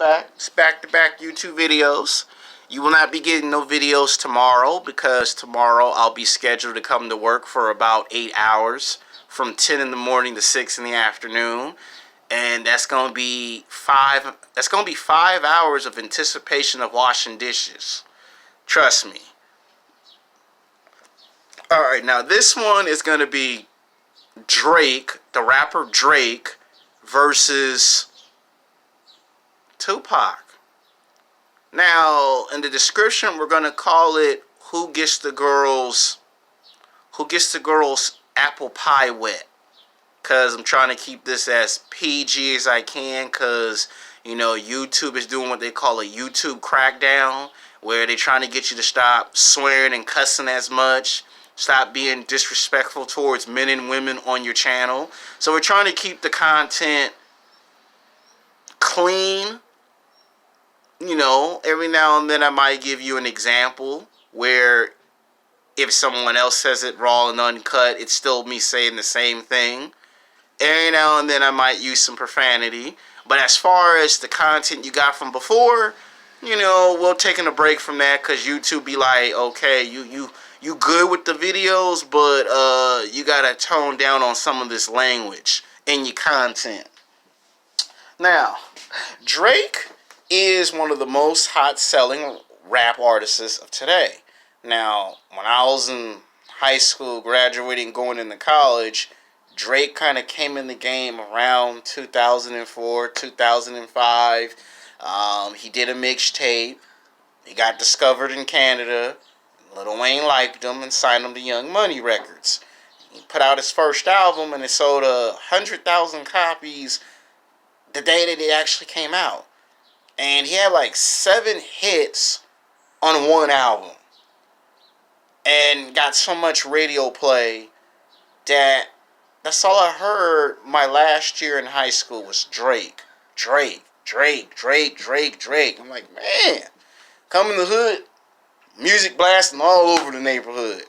back. It's back-to-back YouTube videos. You will not be getting no videos tomorrow because tomorrow I'll be scheduled to come to work for about 8 hours from 10 in the morning to 6 in the afternoon. And that's going to be 5 hours of anticipation of washing dishes. Trust me. Alright, now this one is going to be Drake, the rapper Drake, versus Tupac. Now, in the description, we're going to call it Who Gets the Girls Apple Pie Wet. Because I'm trying to keep this as PG as I can, because, you know, YouTube is doing what they call a YouTube crackdown, where they're trying to get you to stop swearing and cussing as much, stop being disrespectful towards men and women on your channel. So we're trying to keep the content clean. You know, every now and then I might give you an example where if someone else says it raw and uncut, it's still me saying the same thing. Every now and then I might use some profanity. But as far as the content you got from before, you know, we're taking a break from that because YouTube be like, okay, you good with the videos, but you gotta tone down on some of this language in your content. Now, Drake is one of the most hot-selling rap artists of today. Now, when I was in high school, graduating, going into college, Drake kind of came in the game around 2004, 2005. He did a mixtape. He got discovered in Canada. Lil Wayne liked him and signed him to Young Money Records. He put out his first album and it sold 100,000 copies the day that it actually came out. And he had like 7 hits on one album. And got so much radio play that that's all I heard my last year in high school was Drake. Drake. I'm like, man, come in the hood, music blasting all over the neighborhood.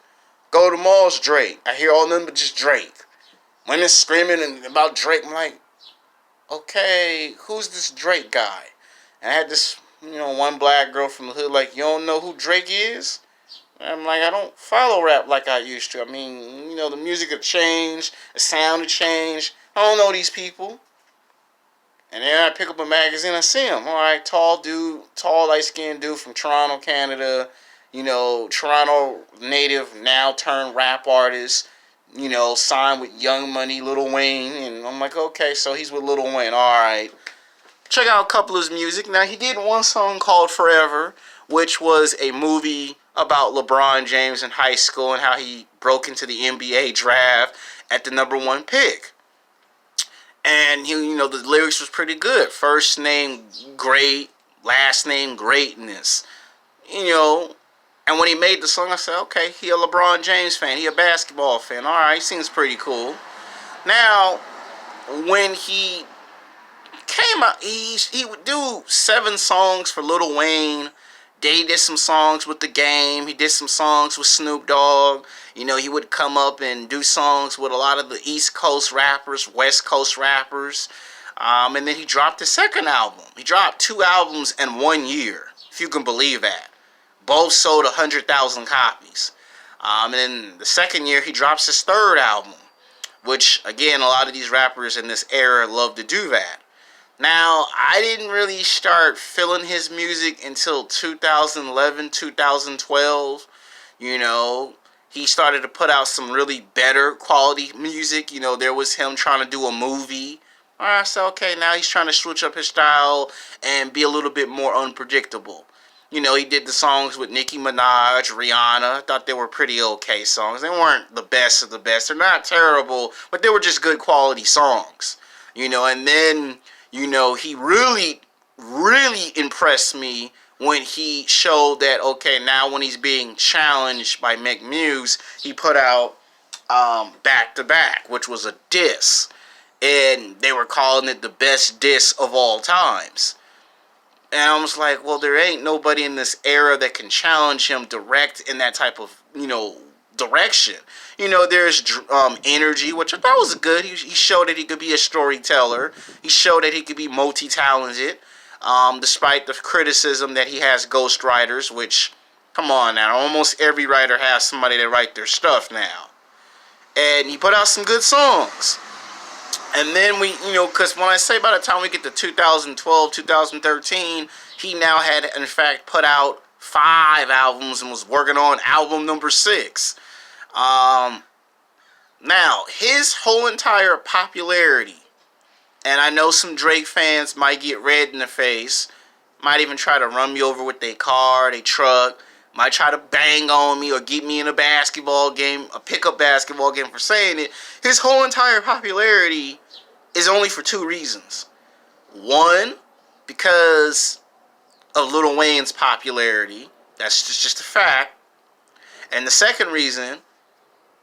Go to malls, Drake. I hear all nothing but just Drake. Women screaming about Drake. I'm like, okay, who's this Drake guy? And I had this, you know, one black girl from the hood like, you don't know who Drake is? And I'm like, I don't follow rap like I used to. I mean, you know, the music had changed, the sound had changed. I don't know these people. And then I pick up a magazine, I see him. All right, tall dude, tall, light-skinned dude from Toronto, Canada. You know, Toronto native, now turned rap artist. You know, signed with Young Money, Lil Wayne. And I'm like, okay, so he's with Lil Wayne. All right. Check out a couple of his music. Now, he did one song called Forever, which was a movie about LeBron James in high school and how he broke into the NBA draft at the #1 pick. And, you know, the lyrics was pretty good. First name, great. Last name, greatness. You know, and when he made the song, I said, okay, he a LeBron James fan. He a basketball fan. All right, seems pretty cool. Now, when he came out, he would do 7 songs for Lil Wayne. He did some songs with The Game. He did some songs with Snoop Dogg. You know, he would come up and do songs with a lot of the East Coast rappers, West Coast rappers. And then he dropped his second album. He dropped 2 albums in 1 year, if you can believe that. Both sold 100,000 copies. And then the second year, he drops his third album, which, again, a lot of these rappers in this era love to do that. Now, I didn't really start feeling his music until 2011, 2012. You know, he started to put out some really better quality music. You know, there was him trying to do a movie. I said, okay, now he's trying to switch up his style and be a little bit more unpredictable. You know, he did the songs with Nicki Minaj, Rihanna. I thought they were pretty okay songs. They weren't the best of the best. They're not terrible, but they were just good quality songs. You know, and then, you know, he really impressed me when he showed that, okay, now when he's being challenged by McMuse, he put out Back to Back, which was a diss. And they were calling it the best diss of all times. And I was like, well, there ain't nobody in this era that can challenge him direct in that type of, you know, direction. You know, there's Energy, which I thought was good. He showed that he could be a storyteller. He showed that he could be multi-talented. Despite the criticism that he has ghostwriters, which, come on now, almost every writer has somebody that write their stuff now. And he put out some good songs. And then because when I say by the time we get to 2012, 2013, he now had, in fact, put out 5 albums and was working on album number 6. Now, his whole entire popularity, and I know some Drake fans might get red in the face, might even try to run me over with their car, their truck, might try to bang on me or get me in a basketball game, a pickup basketball game for saying it. His whole entire popularity is only for 2 reasons. One, because of Lil Wayne's popularity. That's just a fact. And the second reason,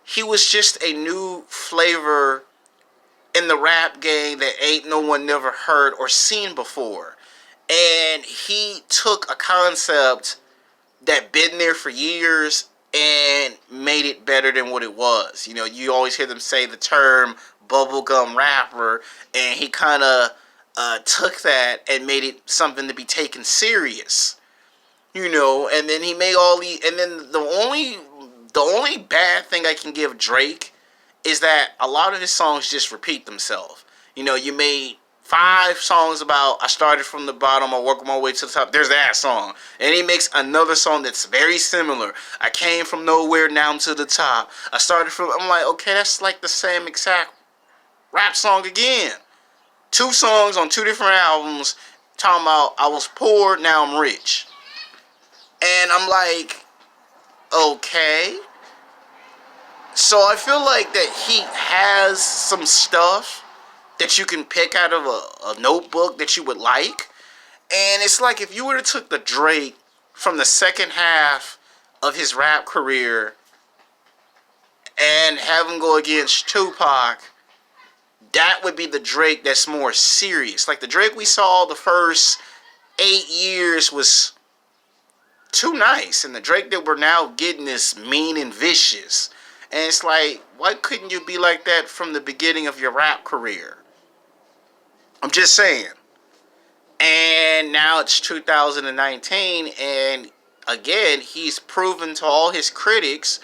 he was just a new flavor in the rap game that ain't no one never heard or seen before. And he took a concept that been there for years and made it better than what it was. You always hear them say the term bubblegum rapper, and he kind of took that and made it something to be taken serious. And then he made and then the only bad thing I can give Drake is that a lot of his songs just repeat themselves. You made 5 songs about I started from the bottom, I worked my way to the top. There's that song. And he makes another song that's very similar. I came from nowhere, now I'm to the top. I'm like, okay, that's like the same exact rap song again. 2 songs on 2 different albums talking about I was poor, now I'm rich. And I'm like, okay. So I feel like that he has some stuff that you can pick out of a notebook that you would like. And it's like if you were to took the Drake from the second half of his rap career and have him go against Tupac, that would be the Drake that's more serious. Like the Drake we saw the first 8 years was too nice. And the Drake that we're now getting is mean and vicious. And it's like, why couldn't you be like that from the beginning of your rap career? I'm just saying. And now it's 2019, and again, he's proven to all his critics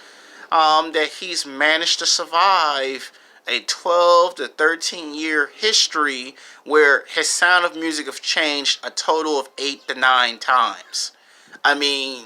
that he's managed to survive a 12 to 13 year history where his sound of music have changed a total of 8 to 9 times. I mean,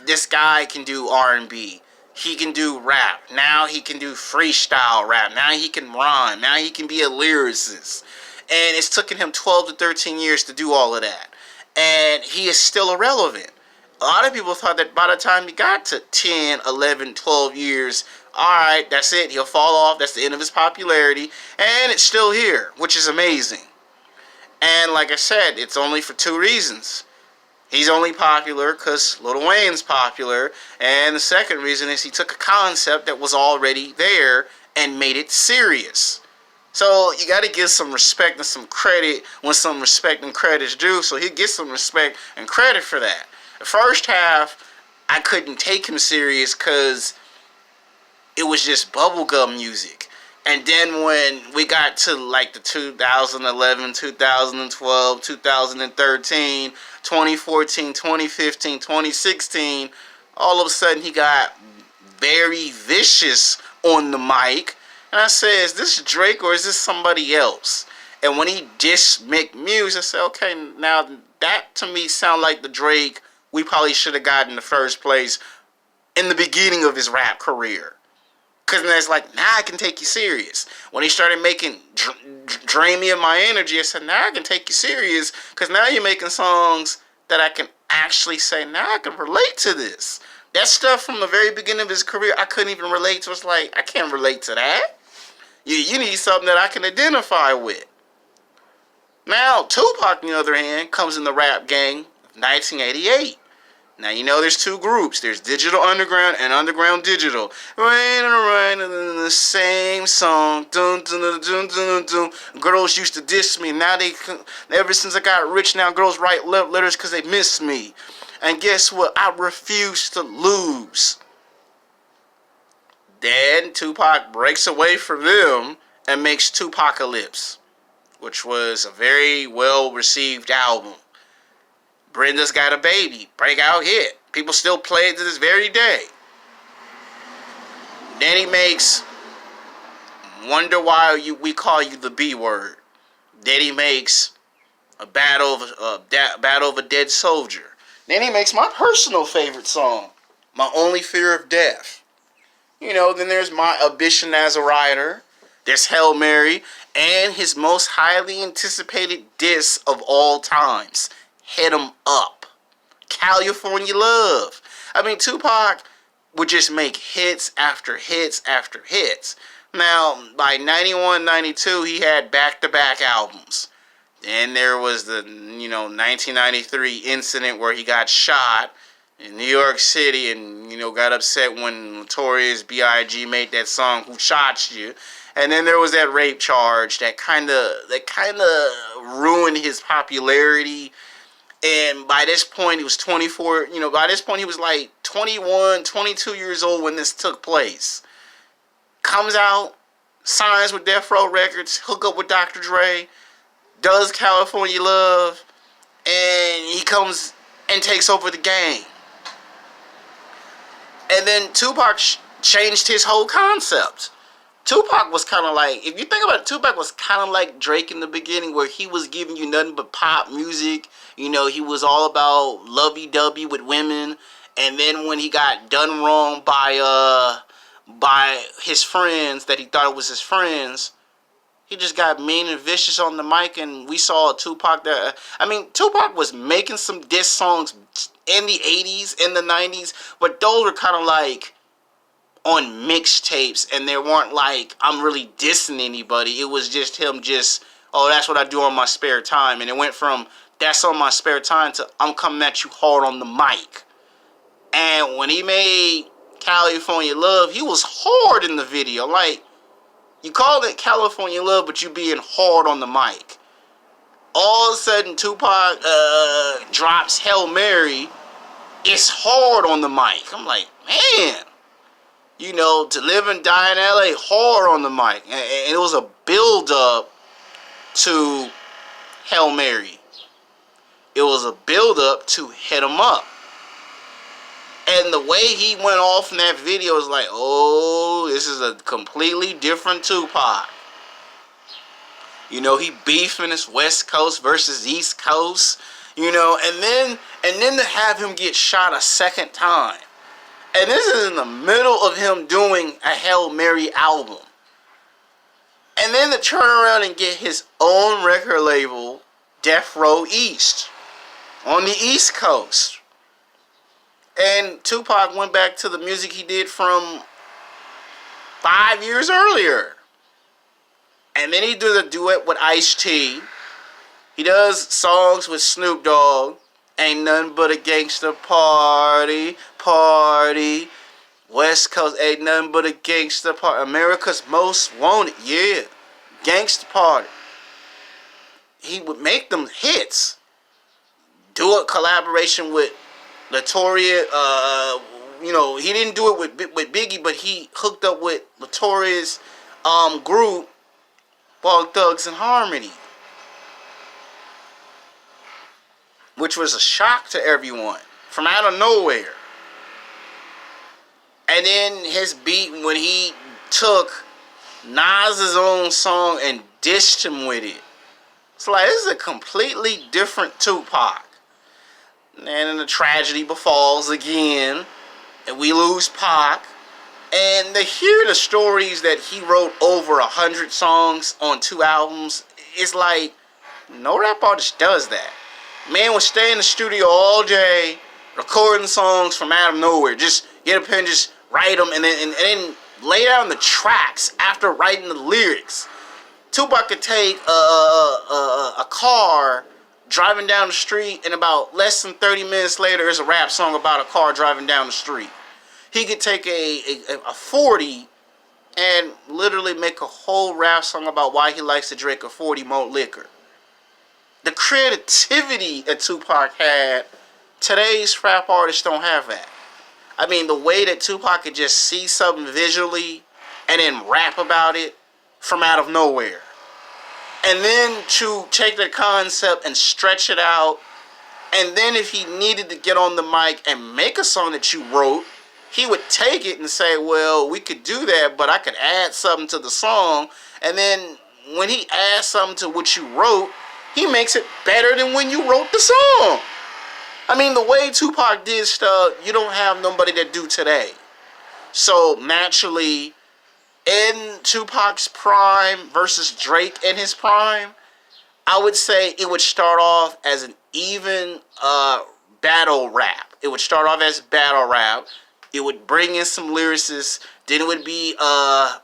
this guy can do R&B. He can do rap. Now he can do freestyle rap. Now he can rhyme. Now he can be a lyricist. And it's taken him 12 to 13 years to do all of that. And he is still irrelevant. A lot of people thought that by the time he got to 10, 11, 12 years, alright, that's it. He'll fall off. That's the end of his popularity. And it's still here, which is amazing. And like I said, it's only for 2 reasons. He's only popular because Lil Wayne's popular. And the second reason is he took a concept that was already there and made it serious. So you got to give some respect and some credit when some respect and credit is due. So he gets some respect and credit for that. The first half, I couldn't take him serious because it was just bubblegum music. And then when we got to like the 2011, 2012, 2013, 2014, 2015, 2016, all of a sudden he got very vicious on the mic. And I said, is this Drake or is this somebody else? And when he just make music, I said, okay, now that to me sound like the Drake we probably should have gotten in the first place in the beginning of his rap career. Because then it's like, now I can take you serious. When he started making Drain Me of My Energy, I said, now I can take you serious. Because now you're making songs that I can actually say, now I can relate to this. That stuff from the very beginning of his career, I couldn't even relate to. It's like, I can't relate to that. You need something that I can identify with. Now, Tupac, on the other hand, comes in the rap gang of 1988. Now, you know there's 2 groups. There's Digital Underground and Underground Digital. Rain and rain in the same song. Dun, dun, dun, dun, dun, dun. Girls used to diss me. Now ever since I got rich, now girls write love letters because they miss me. And guess what? I refuse to lose. Then Tupac breaks away from them and makes Tupacalypse, which was a very well received album. Brenda's Got a Baby, breakout hit. People still play it to this very day. Then he makes Wonder Why We Call You the B Word. Then he makes a Battle of a Dead Soldier. Then he makes my personal favorite song, My Only Fear of Death. You know, then there's My Ambition as a Writer. There's Hail Mary. And his most highly anticipated diss of all times, Hit 'Em Up. California Love. I mean, Tupac would just make hits after hits after hits. Now, by 91, 92, he had back-to-back albums. Then there was the, 1993 incident where he got shot in New York City and, got upset when Notorious B.I.G. made that song, Who Shot You? And then there was that rape charge that kind of ruined his popularity. And by this point, he was 24, by this point, he was like 21, 22 years old when this took place. Comes out, signs with Death Row Records, hook up with Dr. Dre, does California Love, and he comes and takes over the game. And then Tupac changed his whole concept. Tupac was kind of like, if you think about it, Tupac was kind of like Drake in the beginning, where he was giving you nothing but pop music. He was all about lovey-dovey with women. And then when he got done wrong by his friends, that he thought it was his friends, he just got mean and vicious on the mic, and we saw Tupac that, Tupac was making some diss songs in the 80s, in the 90s, but those were kind of like on mixtapes, and they weren't like, I'm really dissing anybody. It was just him that's what I do on my spare time. And it went from, that's on my spare time, to I'm coming at you hard on the mic. And when he made California Love, he was hard in the video. Like, you called it California Love, but you being hard on the mic. All of a sudden, Tupac drops Hail Mary. It's hard on the mic. I'm like, man. To Live and Die in L.A., hard on the mic. And it was a build-up to Hail Mary. It was a build-up to Hit 'Em Up. And the way he went off in that video is like, oh, this is a completely different Tupac. He beefing this West Coast versus East Coast. And then to have him get shot a second time. And this is in the middle of him doing a Hail Mary album. And then to turn around and get his own record label, Death Row East, on the East Coast. And Tupac went back to the music he did from 5 years earlier. And then he did a duet with Ice-T. He does songs with Snoop Dogg. Ain't nothing but a gangster party. West Coast, ain't nothing but a gangster party. America's Most Wanted, yeah. Gangster party. He would make them hits. Do a collaboration with Notorious. He didn't do it with Biggie, but he hooked up with Notorious group, Bone Thugs-n-Harmony. Which was a shock to everyone. From out of nowhere. And then his beat, when he took Nas's own song and dissed him with it. It's like, this is a completely different Tupac. And then the tragedy befalls again. And we lose Pac. And to hear the stories that he wrote over 100 songs on 2 albums, it's like, no rap artist does that. Man would stay in the studio all day, recording songs from out of nowhere. Just get a pen, just write them, and then lay down the tracks after writing the lyrics. Tupac could take a car driving down the street, and about less than 30 minutes later, there's a rap song about a car driving down the street. He could take a 40 and literally make a whole rap song about why he likes to drink a 40 malt liquor. The creativity that Tupac had, today's rap artists don't have that. The way that Tupac could just see something visually and then rap about it from out of nowhere. And then to take the concept and stretch it out And then if he needed to get on the mic and make a song that you wrote, he would take it and say, well, we could do that, but I could add something to the song. And then when he adds something to what you wrote, he makes it better than when you wrote the song. I mean, the way Tupac did stuff, you don't have nobody that do today. So naturally, in Tupac's prime versus Drake in his prime, I would say it would start off as an even battle rap. It would start off as battle rap. It would bring in some lyricists. Then it would be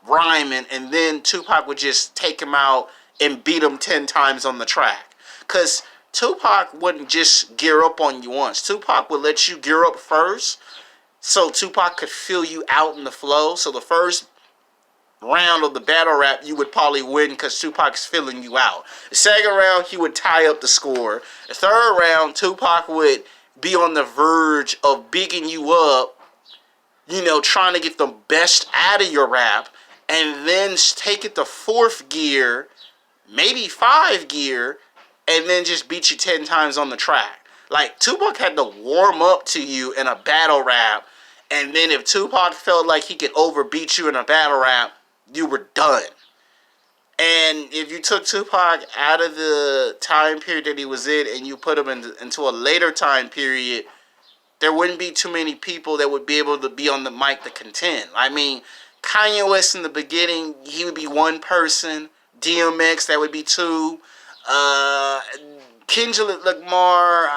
rhyming. And then Tupac would just take him out and beat him 10 times on the track. Because Tupac wouldn't just gear up on you once. Tupac would let you gear up first so Tupac could fill you out in the flow. So the first round of the battle rap, you would probably win because Tupac's filling you out. The second round, he would tie up the score. The third round, Tupac would be on the verge of bigging you up, you know, trying to get the best out of your rap, and then take it to fourth gear, maybe 5 gear, and then just beat you 10 times on the track. Like, Tupac had to warm up to you in a battle rap, and then if Tupac felt like he could overbeat you in a battle rap, you were done. And if you took Tupac out of the time period that he was in and you put him into a later time period, there wouldn't be too many people that would be able to be on the mic to contend. I mean, Kanye West in the beginning, he would be 1 person. DMX, that would be 2. Kendrick Lamar,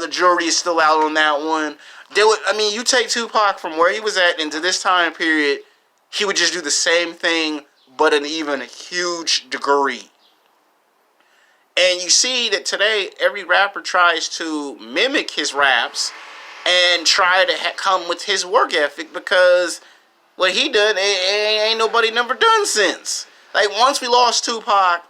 the jury is still out on that one. You take Tupac from where he was at into this time period, he would just do the same thing, but in even a huge degree. And you see that today, every rapper tries to mimic his raps and try to come with his work ethic, because what he done, ain't nobody never done since. Like, once we lost Tupac,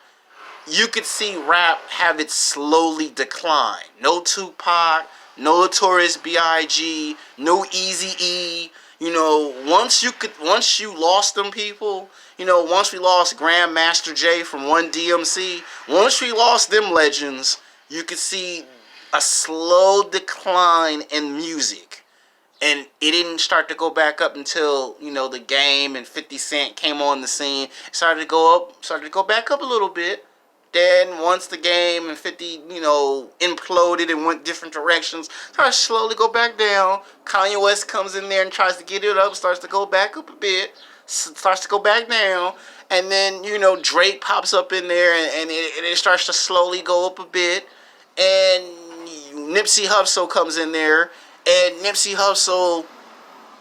you could see rap have it slowly decline. No Tupac, no Notorious B.I.G., no Eazy-E. You know, once you lost them people, you know, once we lost Grandmaster Jay from Run DMC, once we lost them legends, you could see a slow decline in music. And it didn't start to go back up until, you know, The Game and 50 Cent came on the scene. It started to go back up a little bit. Then once The Game and 50, you know, imploded and went different directions, started to slowly go back down. Kanye West comes in there and tries to get it up, starts to go back up a bit, starts to go back down. And then, you know, Drake pops up in there and it starts to slowly go up a bit. And Nipsey Hussle comes in there, and Nipsey Hussle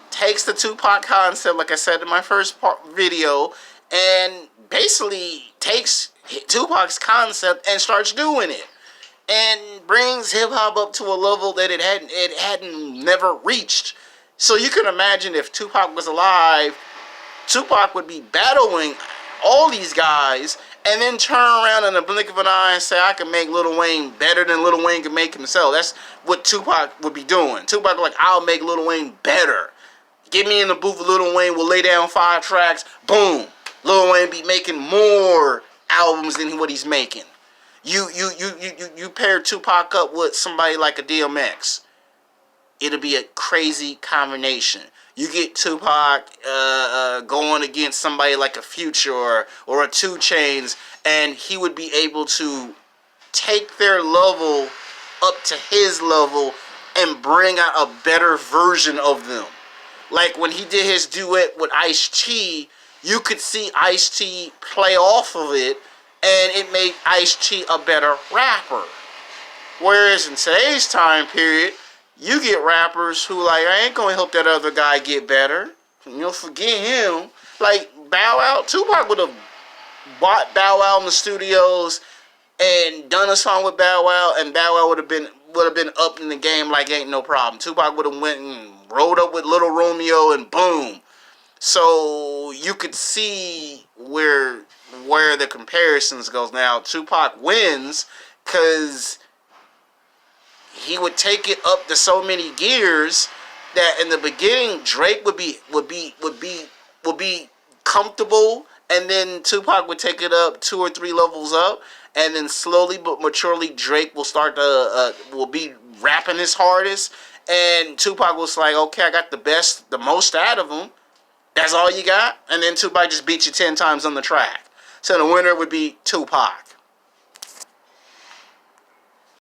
takes the Tupac concept, like I said in my first video, and basically takes Tupac's concept and starts doing it, and brings hip hop up to a level that it hadn't never reached. So you can imagine if Tupac was alive, Tupac would be battling all these guys, and then turn around in a blink of an eye and say, I can make Lil Wayne better than Lil Wayne can make himself. That's what Tupac would be doing. Tupac would be like, I'll make Lil Wayne better. Get me in the booth with Lil Wayne, we'll lay down 5 tracks, boom. Lil Wayne be making more albums than what he's making. You pair Tupac up with somebody like a DMX, it'll be a crazy combination. You get Tupac going against somebody like a Future or a 2 Chainz, and he would be able to take their level up to his level and bring out a better version of them. Like when he did his duet with Ice-T, you could see Ice-T play off of it, and it made Ice-T a better rapper. Whereas in today's time period, you get rappers who like, I ain't gonna help that other guy get better. You know, forget him. Like Bow Wow, Tupac would have bought Bow Wow in the studios and done a song with Bow Wow, and Bow Wow would have been up in the game like ain't no problem. Tupac would have went and rolled up with Little Romeo, and boom. So you could see where the comparisons goes. Now Tupac wins because he would take it up to so many gears that in the beginning Drake would be comfortable and then Tupac would take it up 2 or 3 levels up, and then slowly but maturely Drake will start to will be rapping his hardest, and Tupac was like, okay, I got the most out of him. That's all you got, and then Tupac just beat you 10 times on the track. So the winner would be Tupac.